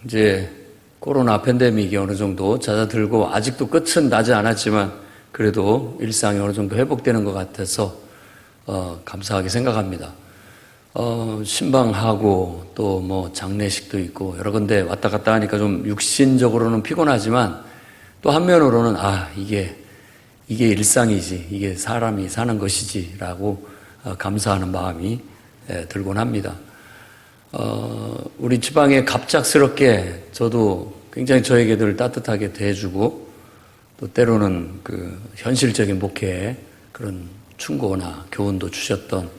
이제 코로나 팬데믹이 어느 정도 잦아들고 아직도 끝은 나지 않았지만 그래도 일상이 어느 정도 회복되는 것 같아서 감사하게 생각합니다. 신방하고 또 뭐 장례식도 있고 여러 군데 왔다 갔다 하니까 좀 육신적으로는 피곤하지만 또 한면으로는 이게 일상이지, 이게 사람이 사는 것이지라고 감사하는 마음이 들곤 합니다. 우리 지방에 갑작스럽게 저도 굉장히 저에게 늘 따뜻하게 대해주고 또 때로는 그 현실적인 목회에 그런 충고나 교훈도 주셨던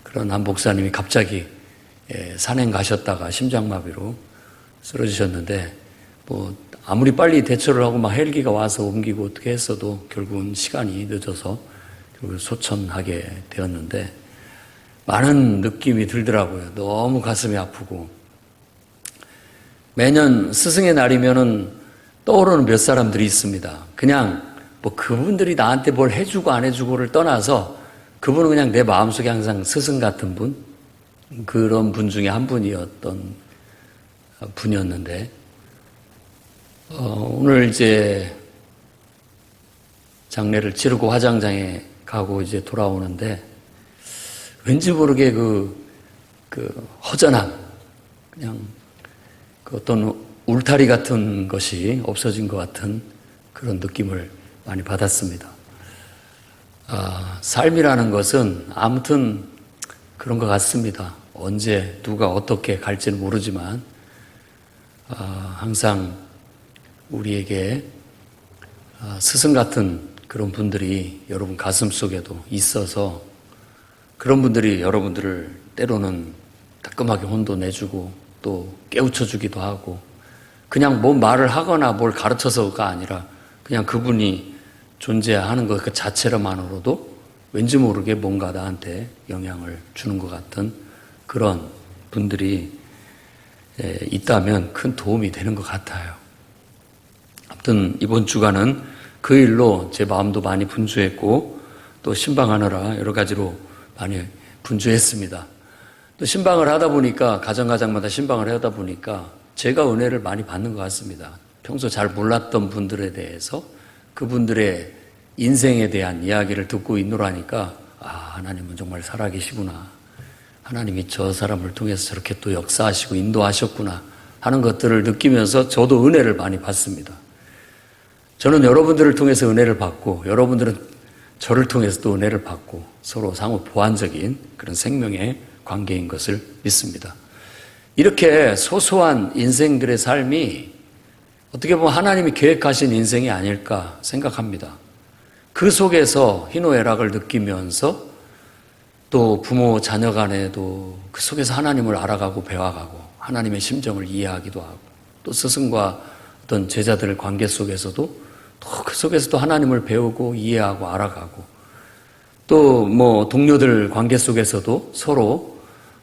그런 한 목사님이 갑자기 산행 가셨다가 심장마비로 쓰러지셨는데 뭐 아무리 빨리 대처를 하고 막 헬기가 와서 옮기고 어떻게 했어도 결국은 시간이 늦어서 결국 소천하게 되었는데 많은 느낌이 들더라고요. 너무 가슴이 아프고 매년 스승의 날이면은 떠오르는 몇 사람들이 있습니다. 그냥 뭐 그분들이 나한테 뭘 해주고 안 해주고를 떠나서 그분은 그냥 내 마음속에 항상 스승 같은 분, 그런 분 중에 한 분이었던 분이었는데 오늘 이제 장례를 치르고 화장장에 가고 이제 돌아오는데 왠지 모르게 그 허전함, 그냥 그 어떤 울타리 같은 것이 없어진 것 같은 그런 느낌을 많이 받았습니다. 삶이라는 것은 아무튼 그런 것 같습니다. 언제 누가 어떻게 갈지는 모르지만 항상 우리에게 스승 같은 그런 분들이 여러분 가슴 속에도 있어서 그런 분들이 여러분들을 때로는 따끔하게 혼도 내주고 또 깨우쳐주기도 하고 그냥 뭐 말을 하거나 뭘 가르쳐서가 아니라 그냥 그분이 존재하는 것 그 자체로만으로도 왠지 모르게 뭔가 나한테 영향을 주는 것 같은 그런 분들이 있다면 큰 도움이 되는 것 같아요. 아무튼 이번 주간은 그 일로 제 마음도 많이 분주했고 또 신방하느라 여러 가지로 많이 분주했습니다. 또 신방을 하다 보니까 가정마다 신방을 하다 보니까 제가 은혜를 많이 받는 것 같습니다. 평소 잘 몰랐던 분들에 대해서 그분들의 인생에 대한 이야기를 듣고 있노라니까 하나님은 정말 살아계시구나. 하나님이 저 사람을 통해서 저렇게 또 역사하시고 인도하셨구나 하는 것들을 느끼면서 저도 은혜를 많이 받습니다. 저는 여러분들을 통해서 은혜를 받고 여러분들은 저를 통해서 또 은혜를 받고 서로 상호 보완적인 그런 생명의 관계인 것을 믿습니다. 이렇게 소소한 인생들의 삶이 어떻게 보면 하나님이 계획하신 인생이 아닐까 생각합니다. 그 속에서 희노애락을 느끼면서 또 부모 자녀 간에도 그 속에서 하나님을 알아가고 배워가고 하나님의 심정을 이해하기도 하고 또 스승과 어떤 제자들의 관계 속에서도 또 그 속에서 또 하나님을 배우고 이해하고 알아가고 또 뭐 동료들 관계 속에서도 서로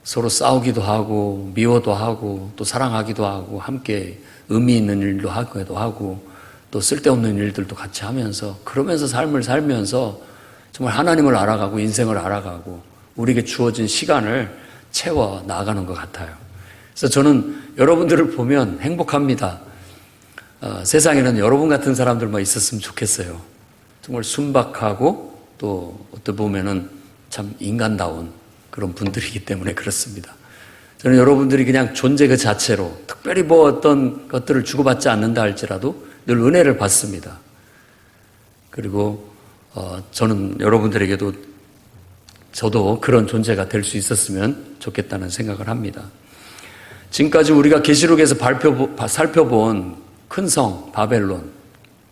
싸우기도 하고 미워도 하고 또 사랑하기도 하고 함께 의미 있는 일도 하기도 하고 또 쓸데없는 일들도 같이 하면서 그러면서 삶을 살면서 정말 하나님을 알아가고 인생을 알아가고 우리에게 주어진 시간을 채워 나가는 것 같아요. 그래서 저는 여러분들을 보면 행복합니다. 세상에는 여러분 같은 사람들만 있었으면 좋겠어요. 정말 순박하고 또 어떻게 보면은 참 인간다운 그런 분들이기 때문에 그렇습니다. 저는 여러분들이 그냥 존재 그 자체로 특별히 뭐 어떤 것들을 주고받지 않는다 할지라도 늘 은혜를 받습니다. 그리고 저는 여러분들에게도 저도 그런 존재가 될 수 있었으면 좋겠다는 생각을 합니다. 지금까지 우리가 계시록에서 살펴본 큰 성 바벨론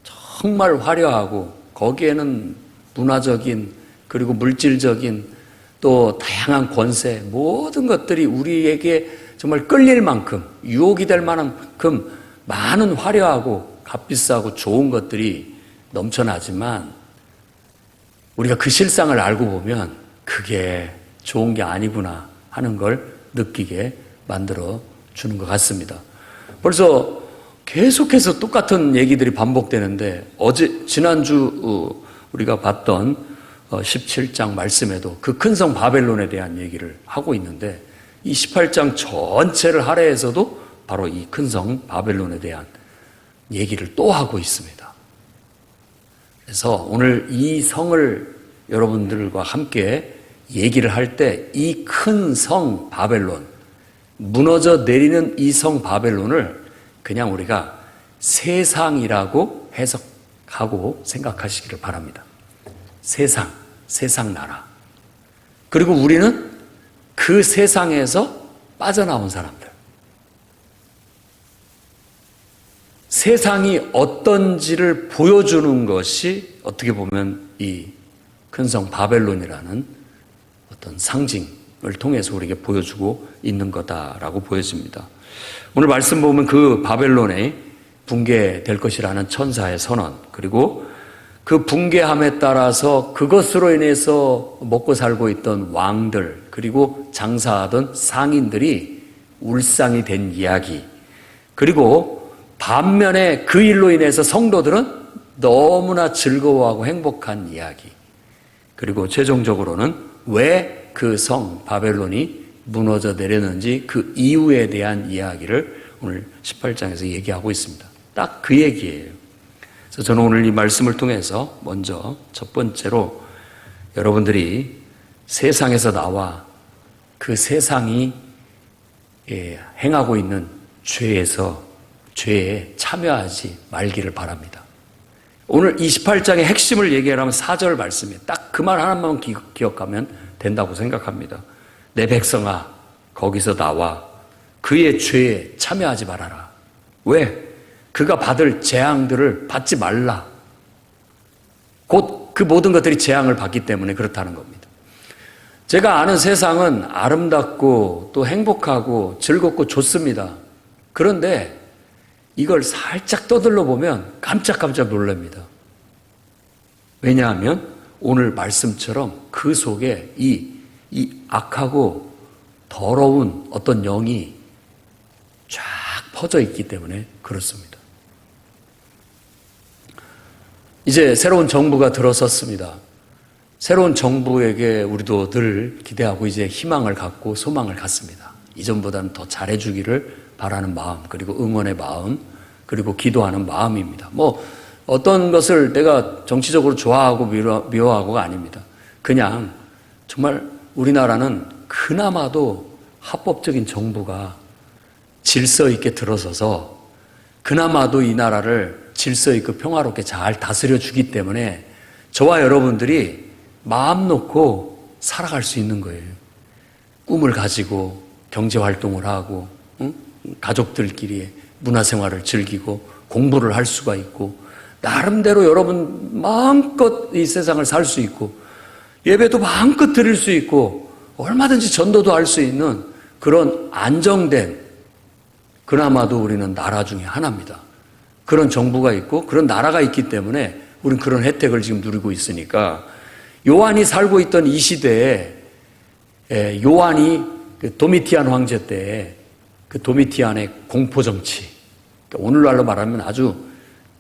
정말 화려하고 거기에는 문화적인 그리고 물질적인 또 다양한 권세 모든 것들이 우리에게 정말 끌릴 만큼 유혹이 될 만큼 많은 화려하고 값비싸고 좋은 것들이 넘쳐나지만 우리가 그 실상을 알고 보면 그게 좋은 게 아니구나 하는 걸 느끼게 만들어 주는 것 같습니다. 벌써 계속해서 똑같은 얘기들이 반복되는데 지난주 우리가 봤던 17장 말씀에도 그 큰 성 바벨론에 대한 얘기를 하고 있는데 이 18장 전체를 할애해서도 바로 이 큰 성 바벨론에 대한 얘기를 또 하고 있습니다. 그래서 오늘 이 성을 여러분들과 함께 얘기를 할 때 이 큰 성 바벨론, 무너져 내리는 이 성 바벨론을 그냥 우리가 세상이라고 해석하고 생각하시기를 바랍니다. 세상 나라. 그리고 우리는 그 세상에서 빠져나온 사람들. 세상이 어떤지를 보여주는 것이 어떻게 보면 이 큰 성 바벨론이라는 어떤 상징을 통해서 우리에게 보여주고 있는 거다라고 보여집니다. 오늘 말씀 보면 그 바벨론에 붕괴될 것이라는 천사의 선언, 그리고 그 붕괴함에 따라서 그것으로 인해서 먹고 살고 있던 왕들, 그리고 장사하던 상인들이 울상이 된 이야기, 그리고 반면에 그 일로 인해서 성도들은 너무나 즐거워하고 행복한 이야기, 그리고 최종적으로는 왜 그 성 바벨론이 무너져 내렸는지 그 이유에 대한 이야기를 오늘 18장에서 얘기하고 있습니다. 딱 그 얘기예요. 그래서 저는 오늘 이 말씀을 통해서 먼저 첫 번째로 여러분들이 세상에서 나와 그 세상이 행하고 있는 죄에 참여하지 말기를 바랍니다. 오늘 28장의 핵심을 얘기하려면 4절 말씀이에요. 딱 그 말 하나만 기억하면 된다고 생각합니다. 내 백성아, 거기서 나와 그의 죄에 참여하지 말아라. 왜? 그가 받을 재앙들을 받지 말라. 곧 그 모든 것들이 재앙을 받기 때문에 그렇다는 겁니다. 제가 아는 세상은 아름답고 또 행복하고 즐겁고 좋습니다. 그런데 이걸 살짝 떠들러 보면 깜짝깜짝 놀랍니다. 왜냐하면 오늘 말씀처럼 그 속에 이 악하고 더러운 어떤 영이 쫙 퍼져 있기 때문에 그렇습니다. 이제 새로운 정부가 들어섰습니다. 새로운 정부에게 우리도 늘 기대하고 이제 희망을 갖고 소망을 갖습니다. 이전보다는 더 잘해주기를 바라는 마음, 그리고 응원의 마음, 그리고 기도하는 마음입니다. 어떤 것을 내가 정치적으로 좋아하고 미워하고가 아닙니다. 그냥 정말 우리나라는 그나마도 합법적인 정부가 질서 있게 들어서서 그나마도 이 나라를 질서 있고 평화롭게 잘 다스려 주기 때문에 저와 여러분들이 마음 놓고 살아갈 수 있는 거예요. 꿈을 가지고 경제활동을 하고 가족들끼리 문화생활을 즐기고 공부를 할 수가 있고 나름대로 여러분 마음껏 이 세상을 살 수 있고 예배도 마음껏 드릴 수 있고 얼마든지 전도도 할 수 있는 그런 안정된, 그나마도 우리는 나라 중에 하나입니다. 그런 정부가 있고 그런 나라가 있기 때문에 우리는 그런 혜택을 지금 누리고 있으니까 요한이 살고 있던 이 시대에 요한이 도미티안 황제 때 그 도미티안의 공포정치, 오늘날로 말하면 아주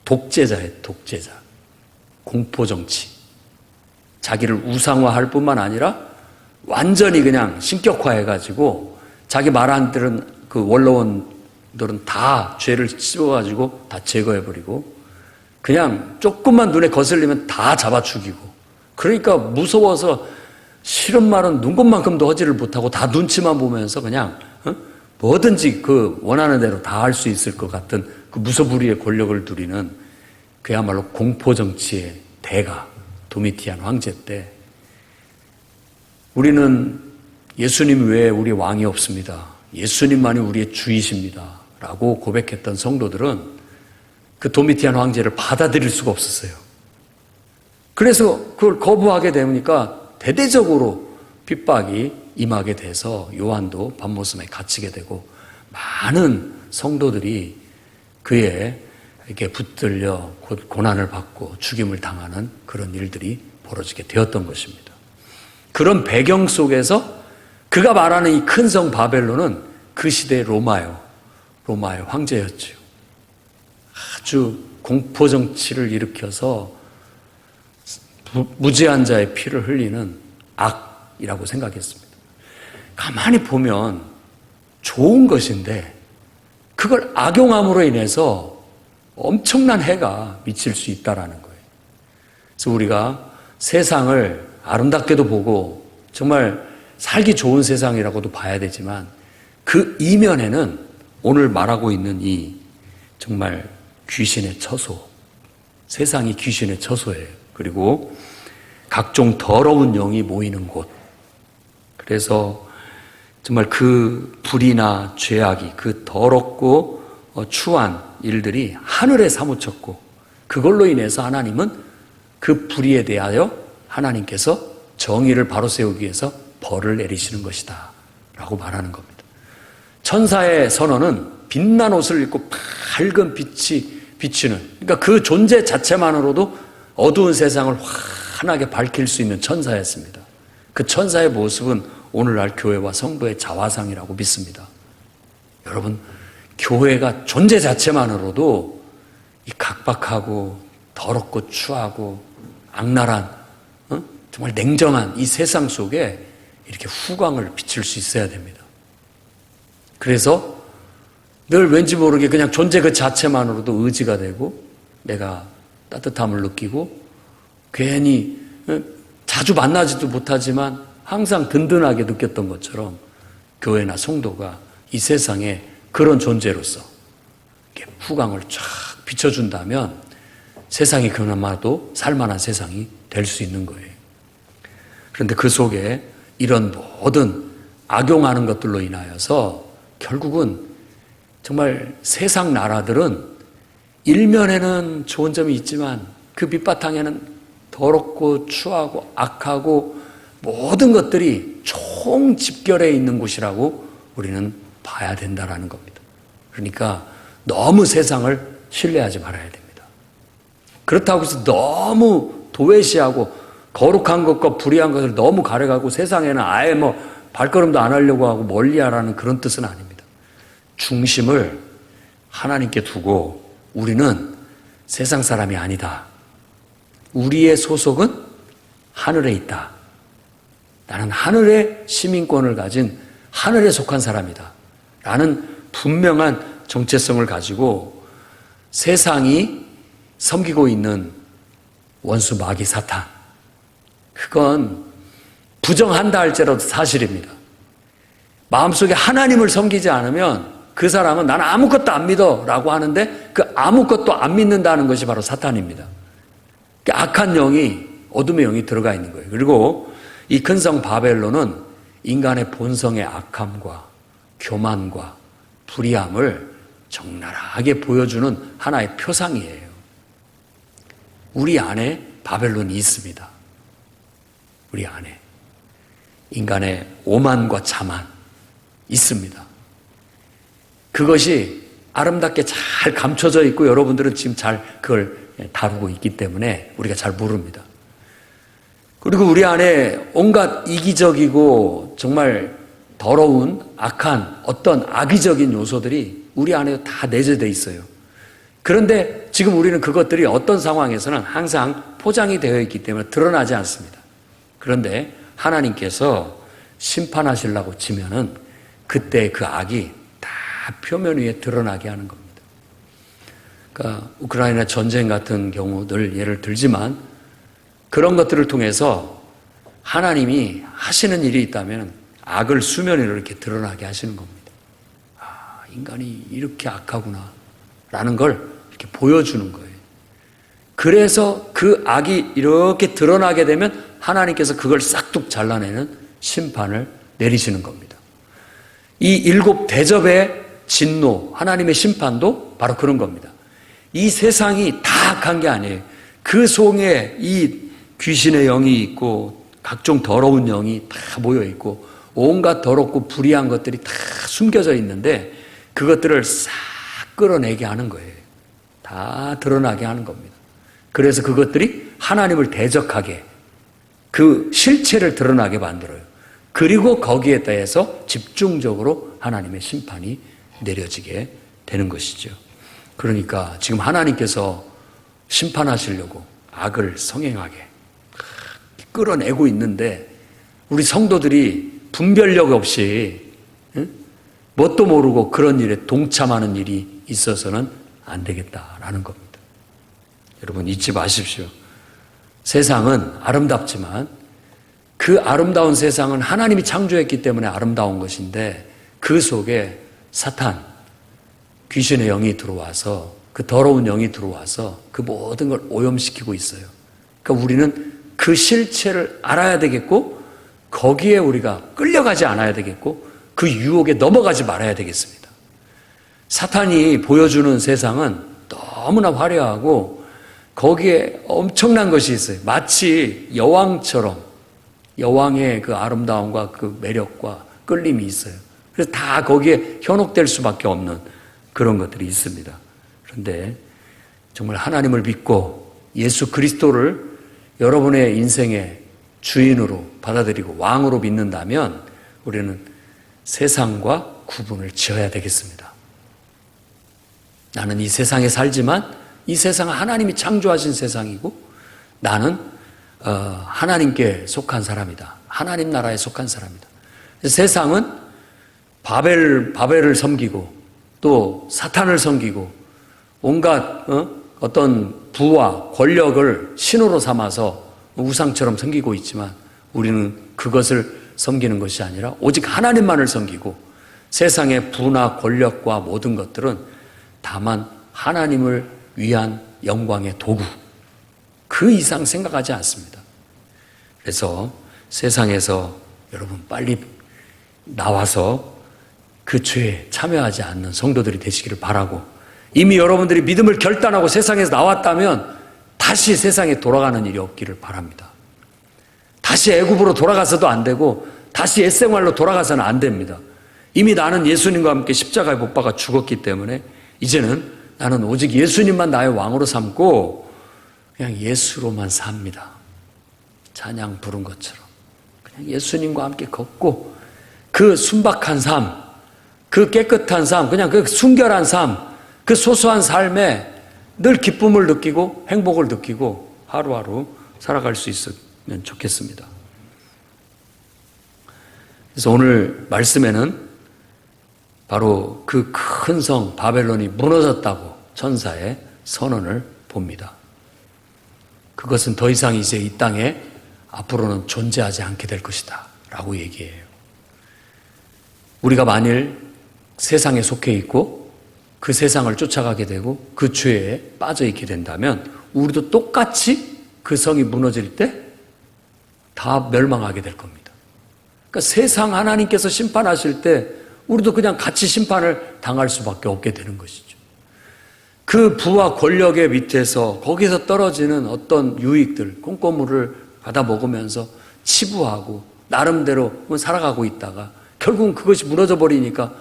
독재자예요. 독재자. 공포정치. 자기를 우상화할 뿐만 아니라 완전히 그냥 신격화해가지고 자기 말한 대로 그 원로원들은 다 죄를 씌워가지고 다 제거해버리고 그냥 조금만 눈에 거슬리면 다 잡아 죽이고 그러니까 무서워서 싫은 말은 눈곱만큼도 하지를 못하고 다 눈치만 보면서 그냥 뭐든지 그 원하는 대로 다 할 수 있을 것 같은 그 무소불위의 권력을 누리는 그야말로 공포정치의 대가 도미티안 황제 때 우리는 예수님 외에 우리 왕이 없습니다. 예수님만이 우리의 주이십니다. 라고 고백했던 성도들은 그 도미티안 황제를 받아들일 수가 없었어요. 그래서 그걸 거부하게 되니까 대대적으로 핍박이 임하게 돼서 요한도 밤모섬에 갇히게 되고 많은 성도들이 그에 이렇게 붙들려 고난을 받고 죽임을 당하는 그런 일들이 벌어지게 되었던 것입니다. 그런 배경 속에서 그가 말하는 이 큰 성 바벨론은 그 시대의 로마의 황제였지요. 아주 공포정치를 일으켜서 무죄한 자의 피를 흘리는 악이라고 생각했습니다. 가만히 보면 좋은 것인데 그걸 악용함으로 인해서 엄청난 해가 미칠 수 있다라는 거예요. 그래서 우리가 세상을 아름답게도 보고 정말 살기 좋은 세상이라고도 봐야 되지만 그 이면에는 오늘 말하고 있는 이 정말 귀신의 처소, 세상이 귀신의 처소예요. 그리고 각종 더러운 영이 모이는 곳. 그래서 정말 그 불이나 죄악이, 그 더럽고 추한 일들이 하늘에 사무쳤고 그걸로 인해서 하나님은 그 불의에 대하여 하나님께서 정의를 바로 세우기 위해서 벌을 내리시는 것이다 라고 말하는 겁니다. 천사의 선언은 빛난 옷을 입고 밝은 빛이 비치는, 그러니까 그 존재 자체만으로도 어두운 세상을 환하게 밝힐 수 있는 천사였습니다. 그 천사의 모습은 오늘날 교회와 성도의 자화상이라고 믿습니다. 여러분, 교회가 존재 자체만으로도 이 각박하고 더럽고 추하고 악랄한 정말 냉정한 이 세상 속에 이렇게 후광을 비칠 수 있어야 됩니다. 그래서 늘 왠지 모르게 그냥 존재 그 자체만으로도 의지가 되고 내가 따뜻함을 느끼고 괜히 자주 만나지도 못하지만 항상 든든하게 느꼈던 것처럼 교회나 성도가 이 세상에 그런 존재로서 이렇게 후광을 쫙 비춰준다면 세상이 그나마도 살만한 세상이 될 수 있는 거예요. 그런데 그 속에 이런 모든 악용하는 것들로 인하여서 결국은 정말 세상 나라들은 일면에는 좋은 점이 있지만 그 밑바탕에는 더럽고 추하고 악하고 모든 것들이 총집결해 있는 곳이라고 우리는 봐야 된다라는 겁니다. 그러니까 너무 세상을 신뢰하지 말아야 됩니다. 그렇다고 해서 너무 도외시하고 거룩한 것과 불의한 것을 너무 가려가고 세상에는 아예 발걸음도 안 하려고 하고 멀리하라는 그런 뜻은 아닙니다. 중심을 하나님께 두고 우리는 세상 사람이 아니다. 우리의 소속은 하늘에 있다. 나는 하늘의 시민권을 가진 하늘에 속한 사람이다. 라는 분명한 정체성을 가지고 세상이 섬기고 있는 원수 마귀 사탄, 그건 부정한다 할지라도 사실입니다. 마음속에 하나님을 섬기지 않으면 그 사람은 나는 아무것도 안 믿어 라고 하는데 그 아무것도 안 믿는다는 것이 바로 사탄입니다. 악한 영이, 어둠의 영이 들어가 있는 거예요. 그리고 이 근성 바벨론은 인간의 본성의 악함과 교만과 불의함을 적나라하게 보여주는 하나의 표상이에요. 우리 안에 바벨론이 있습니다. 우리 안에 인간의 오만과 자만 있습니다. 그것이 아름답게 잘 감춰져 있고 여러분들은 지금 잘 그걸 다루고 있기 때문에 우리가 잘 모릅니다. 그리고 우리 안에 온갖 이기적이고 정말 더러운 악한 어떤 악의적인 요소들이 우리 안에 다 내재되어 있어요. 그런데 지금 우리는 그것들이 어떤 상황에서는 항상 포장이 되어 있기 때문에 드러나지 않습니다. 그런데 하나님께서 심판하시려고 치면은 그때 그 악이 다 표면 위에 드러나게 하는 겁니다. 그러니까 우크라이나 전쟁 같은 경우들 예를 들지만 그런 것들을 통해서 하나님이 하시는 일이 있다면 악을 수면 위로 이렇게 드러나게 하시는 겁니다. 아, 인간이 이렇게 악하구나 라는 걸 이렇게 보여주는 거예요. 그래서 그 악이 이렇게 드러나게 되면 하나님께서 그걸 싹둑 잘라내는 심판을 내리시는 겁니다. 이 일곱 대접의 진노, 하나님의 심판도 바로 그런 겁니다. 이 세상이 다 악한 게 아니에요. 그 속에 이 귀신의 영이 있고 각종 더러운 영이 다 모여 있고 온갖 더럽고 불의한 것들이 다 숨겨져 있는데 그것들을 싹 끌어내게 하는 거예요. 다 드러나게 하는 겁니다. 그래서 그것들이 하나님을 대적하게 그 실체를 드러나게 만들어요. 그리고 거기에 대해서 집중적으로 하나님의 심판이 내려지게 되는 것이죠. 그러니까 지금 하나님께서 심판하시려고 악을 성행하게 끌어내고 있는데 우리 성도들이 분별력 없이 뭣도 모르고 그런 일에 동참하는 일이 있어서는 안 되겠다라는 겁니다. 여러분 잊지 마십시오. 세상은 아름답지만 그 아름다운 세상은 하나님이 창조했기 때문에 아름다운 것인데 그 속에 사탄, 귀신의 영이 들어와서 그 더러운 영이 들어와서 그 모든 걸 오염시키고 있어요. 그러니까 우리는 그 실체를 알아야 되겠고 거기에 우리가 끌려가지 않아야 되겠고 그 유혹에 넘어가지 말아야 되겠습니다. 사탄이 보여주는 세상은 너무나 화려하고 거기에 엄청난 것이 있어요. 마치 여왕처럼 여왕의 그 아름다움과 그 매력과 끌림이 있어요. 그래서 다 거기에 현혹될 수밖에 없는 그런 것들이 있습니다. 그런데 정말 하나님을 믿고 예수 그리스도를 여러분의 인생의 주인으로 받아들이고 왕으로 믿는다면 우리는 세상과 구분을 지어야 되겠습니다. 나는 이 세상에 살지만 이 세상은 하나님이 창조하신 세상이고 나는 하나님께 속한 사람이다. 하나님 나라에 속한 사람이다. 세상은 바벨을 섬기고 또 사탄을 섬기고 온갖 어떤 부와 권력을 신호로 삼아서 우상처럼 섬기고 있지만 우리는 그것을 섬기는 것이 아니라 오직 하나님만을 섬기고 세상의 부나 권력과 모든 것들은 다만 하나님을 위한 영광의 도구, 그 이상 생각하지 않습니다. 그래서 세상에서 여러분 빨리 나와서 그 죄에 참여하지 않는 성도들이 되시기를 바라고, 이미 여러분들이 믿음을 결단하고 세상에서 나왔다면 다시 세상에 돌아가는 일이 없기를 바랍니다. 다시 애굽으로 돌아가서도 안 되고 다시 옛생활로 돌아가서는 안 됩니다. 이미 나는 예수님과 함께 십자가에 못 박아 죽었기 때문에 이제는 나는 오직 예수님만 나의 왕으로 삼고 그냥 예수로만 삽니다. 찬양 부른 것처럼 그냥 예수님과 함께 걷고 그 순박한 삶, 그 깨끗한 삶, 그냥 그 순결한 삶, 그 소소한 삶에 늘 기쁨을 느끼고 행복을 느끼고 하루하루 살아갈 수 있으면 좋겠습니다. 그래서 오늘 말씀에는 바로 그 큰 성 바벨론이 무너졌다고 천사의 선언을 봅니다. 그것은 더 이상 이제 이 땅에 앞으로는 존재하지 않게 될 것이다 라고 얘기해요. 우리가 만일 세상에 속해 있고 그 세상을 쫓아가게 되고 그 죄에 빠져 있게 된다면 우리도 똑같이 그 성이 무너질 때 다 멸망하게 될 겁니다. 그러니까 세상 하나님께서 심판하실 때 우리도 그냥 같이 심판을 당할 수밖에 없게 되는 것이죠. 그 부와 권력의 밑에서 거기서 떨어지는 어떤 유익들, 콩고물을 받아 먹으면서 치부하고 나름대로 살아가고 있다가 결국은 그것이 무너져 버리니까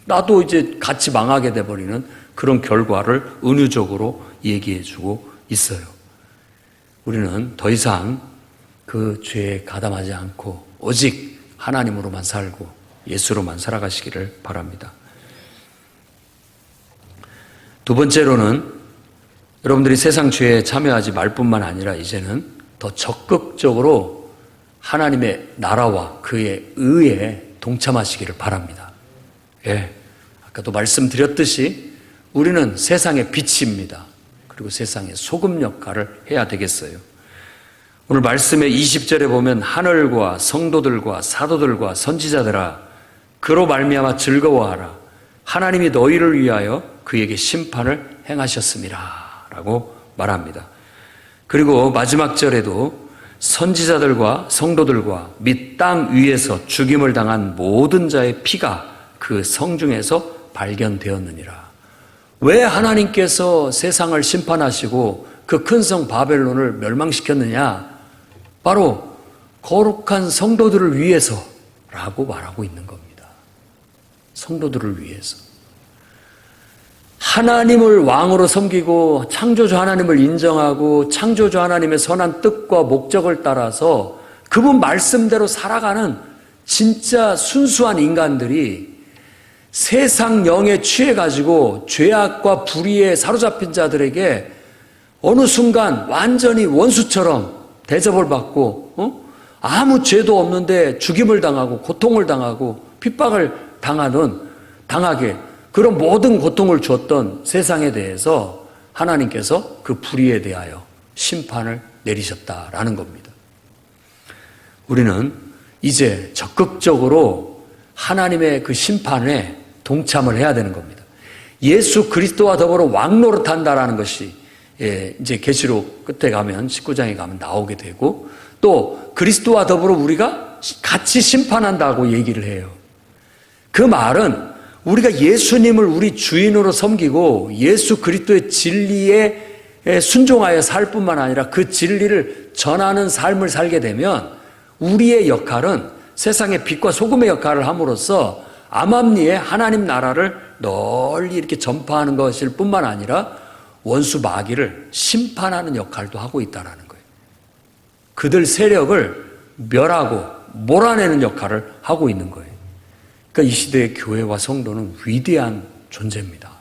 나도 이제 같이 망하게 돼버리는 그런 결과를 은유적으로 얘기해주고 있어요. 우리는 더 이상 그 죄에 가담하지 않고 오직 하나님으로만 살고 예수로만 살아가시기를 바랍니다. 두 번째로는 여러분들이 세상 죄에 참여하지 말 뿐만 아니라 이제는 더 적극적으로 하나님의 나라와 그의 의에 동참하시기를 바랍니다. 예, 아까도 말씀드렸듯이 우리는 세상의 빛입니다. 그리고 세상의 소금 역할을 해야 되겠어요. 오늘 말씀의 20절에 보면 하늘과 성도들과 사도들과 선지자들아 그로 말미암아 즐거워하라. 하나님이 너희를 위하여 그에게 심판을 행하셨음이라 라고 말합니다. 그리고 마지막 절에도 선지자들과 성도들과 및 땅 위에서 죽임을 당한 모든 자의 피가 그 성중에서 발견되었느니라. 왜 하나님께서 세상을 심판하시고 그 큰 성 바벨론을 멸망시켰느냐? 바로 거룩한 성도들을 위해서라고 말하고 있는 겁니다. 성도들을 위해서. 하나님을 왕으로 섬기고 창조주 하나님을 인정하고 창조주 하나님의 선한 뜻과 목적을 따라서 그분 말씀대로 살아가는 진짜 순수한 인간들이 세상 영에 취해가지고 죄악과 불의에 사로잡힌 자들에게 어느 순간 완전히 원수처럼 대접을 받고 아무 죄도 없는데 죽임을 당하고 고통을 당하고 핍박을 당하는 당하게 그런 모든 고통을 주었던 세상에 대해서 하나님께서 그 불의에 대하여 심판을 내리셨다라는 겁니다. 우리는 이제 적극적으로 하나님의 그 심판에 동참을 해야 되는 겁니다. 예수 그리스도와 더불어 왕노릇한다라는 것이 이제 계시록 끝에 가면 19장에 가면 나오게 되고, 또 그리스도와 더불어 우리가 같이 심판한다고 얘기를 해요. 그 말은 우리가 예수님을 우리 주인으로 섬기고 예수 그리스도의 진리에 순종하여 살 뿐만 아니라 그 진리를 전하는 삶을 살게 되면 우리의 역할은 세상의 빛과 소금의 역할을 함으로써 암암리에 하나님 나라를 널리 이렇게 전파하는 것일 뿐만 아니라 원수 마귀를 심판하는 역할도 하고 있다는 거예요. 그들 세력을 멸하고 몰아내는 역할을 하고 있는 거예요. 그러니까 이 시대의 교회와 성도는 위대한 존재입니다.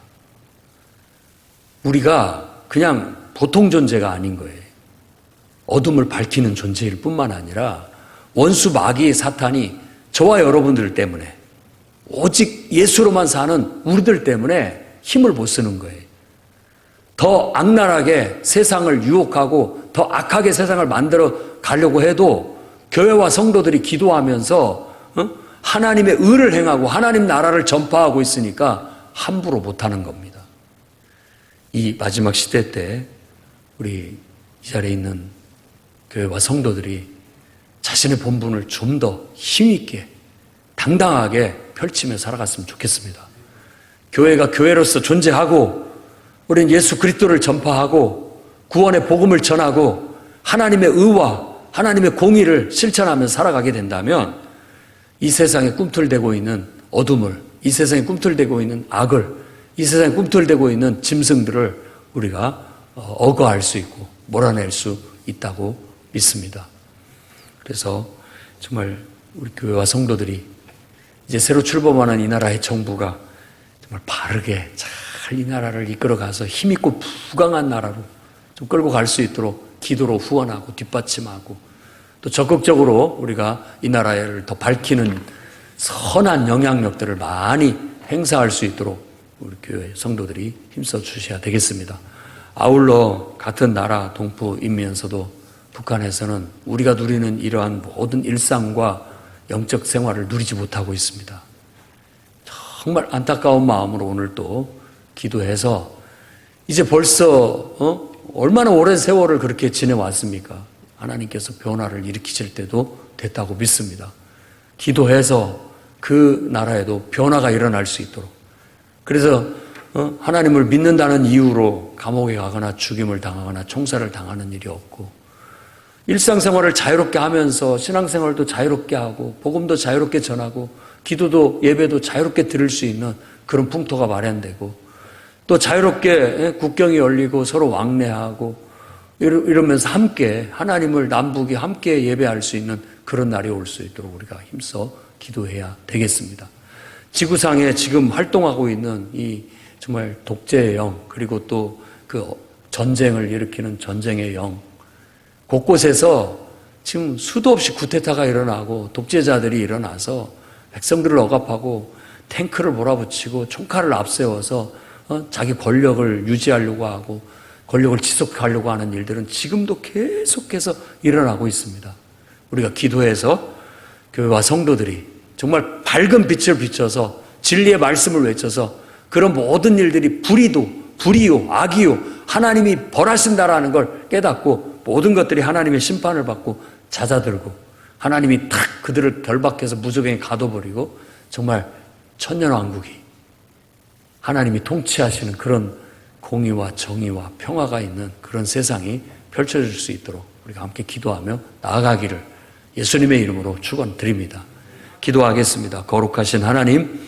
우리가 그냥 보통 존재가 아닌 거예요. 어둠을 밝히는 존재일 뿐만 아니라 원수 마귀의 사탄이 저와 여러분들 때문에, 오직 예수로만 사는 우리들 때문에 힘을 못 쓰는 거예요. 더 악랄하게 세상을 유혹하고 더 악하게 세상을 만들어 가려고 해도 교회와 성도들이 기도하면서 하나님의 의를 행하고 하나님 나라를 전파하고 있으니까 함부로 못하는 겁니다. 이 마지막 시대 때 우리 이 자리에 있는 교회와 성도들이 자신의 본분을 좀 더 힘있게 당당하게 펼치며 살아갔으면 좋겠습니다. 교회가 교회로서 존재하고 우리는 예수 그리스도를 전파하고 구원의 복음을 전하고 하나님의 의와 하나님의 공의를 실천하며 살아가게 된다면 이 세상에 꿈틀대고 있는 어둠을, 이 세상에 꿈틀대고 있는 악을, 이 세상에 꿈틀대고 있는 짐승들을 우리가 억거할 수 있고 몰아낼 수 있다고 믿습니다. 그래서 정말 우리 교회와 성도들이 이제 새로 출범하는 이 나라의 정부가 정말 바르게 잘 이 나라를 이끌어가서 힘있고 부강한 나라로 좀 끌고 갈 수 있도록 기도로 후원하고 뒷받침하고, 또 적극적으로 우리가 이 나라를 더 밝히는 선한 영향력들을 많이 행사할 수 있도록 우리 교회 성도들이 힘써 주셔야 되겠습니다. 아울러 같은 나라 동포이면서도 북한에서는 우리가 누리는 이러한 모든 일상과 영적 생활을 누리지 못하고 있습니다. 정말 안타까운 마음으로 오늘 또 기도해서 이제 벌써 얼마나 오랜 세월을 그렇게 지내왔습니까? 하나님께서 변화를 일으키실 때도 됐다고 믿습니다. 기도해서 그 나라에도 변화가 일어날 수 있도록, 그래서 하나님을 믿는다는 이유로 감옥에 가거나 죽임을 당하거나 총살을 당하는 일이 없고, 일상생활을 자유롭게 하면서 신앙생활도 자유롭게 하고 복음도 자유롭게 전하고 기도도 예배도 자유롭게 드릴 수 있는 그런 풍토가 마련되고, 또 자유롭게 국경이 열리고 서로 왕래하고 이러면서 함께 하나님을 남북이 함께 예배할 수 있는 그런 날이 올 수 있도록 우리가 힘써 기도해야 되겠습니다. 지구상에 지금 활동하고 있는 이 정말 독재의 영, 그리고 또 그 전쟁을 일으키는 전쟁의 영, 곳곳에서 지금 수도 없이 쿠데타가 일어나고 독재자들이 일어나서 백성들을 억압하고 탱크를 몰아붙이고 총칼을 앞세워서 자기 권력을 유지하려고 하고 권력을 지속하려고 하는 일들은 지금도 계속해서 일어나고 있습니다. 우리가 기도해서 교회와 성도들이 정말 밝은 빛을 비춰서 진리의 말씀을 외쳐서 그런 모든 일들이 불의요, 악이요, 하나님이 벌하신다라는 걸 깨닫고 모든 것들이 하나님의 심판을 받고 잦아들고 하나님이 탁 그들을 결박해서 무적행에 가둬버리고 정말 천년왕국이 하나님이 통치하시는 그런 공의와 정의와 평화가 있는 그런 세상이 펼쳐질 수 있도록 우리가 함께 기도하며 나아가기를 예수님의 이름으로 축원드립니다. 기도하겠습니다. 거룩하신 하나님,